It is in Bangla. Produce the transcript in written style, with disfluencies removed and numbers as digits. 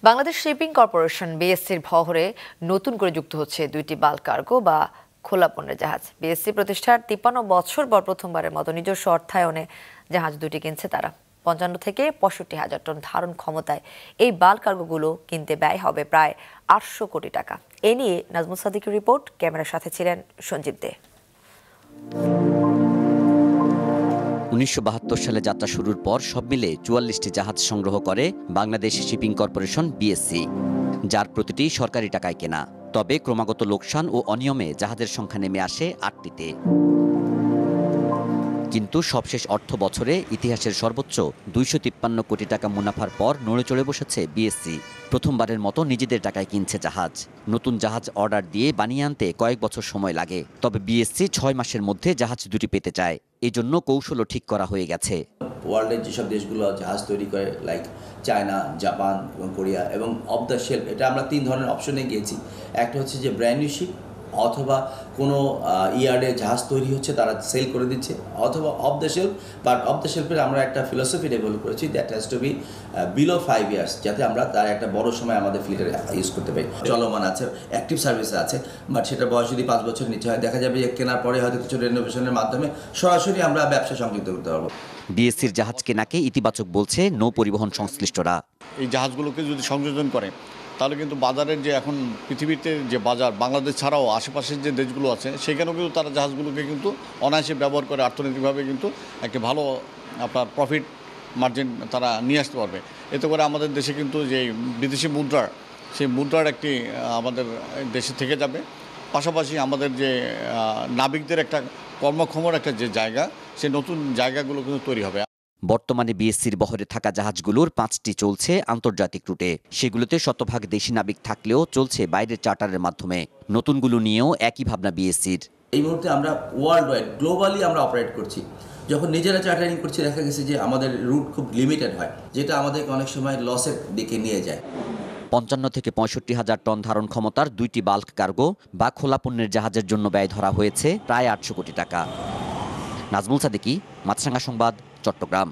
বাংলাদেশ শিপিং কর্পোরেশন বিএসসির বহরে নতুন করে যুক্ত হচ্ছে দুইটি বাল্ক কার্গো বা খোলা পণ্যের জাহাজ। বিএসসি প্রতিষ্ঠার 53 বছর পর প্রথমবারের মতো নিজস্ব অর্থায়নে জাহাজ দুটি কিনছে তারা। 55 থেকে 65,000 টন ধারণ ক্ষমতায় এই বাল্ক কার্গোগুলো কিনতে ব্যয় হবে প্রায় 800 কোটি টাকা। এ নিয়ে নাজমুল সাদিকের রিপোর্ট, ক্যামেরার সাথে ছিলেন সঞ্জীব দে। 1972 সালে যাত্রা শুরুর পর সব মিলে 44টি জাহাজ সংগ্রহ করে বাংলাদেশ শিপিং কর্পোরেশন বিএসসি, যার প্রতিটি সরকারি টাকায় কেনা। তবে ক্রমাগত লোকসান ও অনিয়মে জাহাজের সংখ্যা নেমে আসে 8টিতে। কিন্তু সবশেষ অর্থ বছরে ইতিহাসের সর্বোচ্চ 253 কোটি টাকা মুনাফার পর নড়ে চড়ে বসেছে বিএসসি। প্রথমবারের মতো নিজেদের টাকায় কিনছে জাহাজ। নতুন জাহাজ অর্ডার দিয়ে বানিয়ে আনতে কয়েক বছর সময় লাগে। তবে বিএসসি 6 মাসের মধ্যে জাহাজ দুটি পেতে চায়। এজন্য কৌশলও ঠিক করা হয়ে গেছে। ওয়ার্ল্ডের যেসব দেশগুলো জাহাজ তৈরি করে, লাইক চায়না, জাপান এবং কোরিয়া, এবং অফ দ্য শেলফ, এটা আমরা 3 ধরনের অপশনে গিয়েছি। একটা হচ্ছে যে ব্র্যান্ড নিউ শিপ, অথবা কোনো ইয়ার্ডে জাহাজ তৈরি হচ্ছে তারা সেল করে দিচ্ছে, অথবা off the shelf. But off the শেলফের আমরা একটা ফিলসফি ডেভেলপ করেছি, that has to be below 5 years, যাতে আমরা তার একটা বড় সময় আমাদের ফ্লিটের ইউজ করতে পারি। চলমান আছে, অ্যাক্টিভ সার্ভিসে আছে, বাট সেটা বয়স যদি 5 বছর নিচে হয়, দেখা যাবে যে কেনার পরে হয়তো কিছু রেনোভেশনের মাধ্যমে সরাসরি আমরা ব্যবসা সংযুক্ত করতে পারবো। বিএসসির জাহাজ কেনাকে ইতিবাচক বলছে নৌ পরিবহন সংশ্লিষ্টরা। এই জাহাজগুলোকে যদি সংযোজন করে তাহলে কিন্তু বাজারের যে এখন পৃথিবীতে যে বাজার, বাংলাদেশ ছাড়াও আশেপাশের যে দেশগুলো আছে সেখানেও কিন্তু তারা জাহাজগুলোকে কিন্তু অনায়াসে ব্যবহার করে অর্থনৈতিকভাবে কিন্তু একটা ভালো আপনার প্রফিট মার্জিন তারা নিয়ে আসতে পারবে। এতে করে আমাদের দেশে কিন্তু যে বিদেশি মুদ্রার, সেই মুদ্রার একটি আমাদের দেশে থেকে যাবে। পাশাপাশি আমাদের যে নাবিকদের একটা কর্মক্ষমর একটা যে জায়গা, সেই নতুন জায়গাগুলো কিন্তু তৈরি হবে। বর্তমানে বিএসসির বহরে থাকা জাহাজগুলোর 5টি চলছে আন্তর্জাতিক রুটে। সেগুলোতে শতভাগ দেশি নাবিক থাকলেও চলছে বাইরের চার্টারের মাধ্যমে। নতুনগুলো নিয়েও একই ভাবনা বিএসসির। এই মুহূর্তে আমরা ওয়ার্ল্ড ওয়াইড গ্লোবালি আমরা অপারেট করছি। যখন নিজেরা চার্টারিং করছি, দেখা গেছে যে আমাদের রুট খুব লিমিটেড হয়, যেটা আমাদেরকে অনেক সময় লসের দিকে নিয়ে যায়। 55 থেকে 65,000 টন ধারণ ক্ষমতার 2টি বাল্ক কার্গো বা খোলা পণ্যের জাহাজের জন্য ব্যয় ধরা হয়েছে প্রায় 800 কোটি টাকা। নাজমুল সাদিকি, মাছরাঙা সংবাদ, চট্টগ্রাম।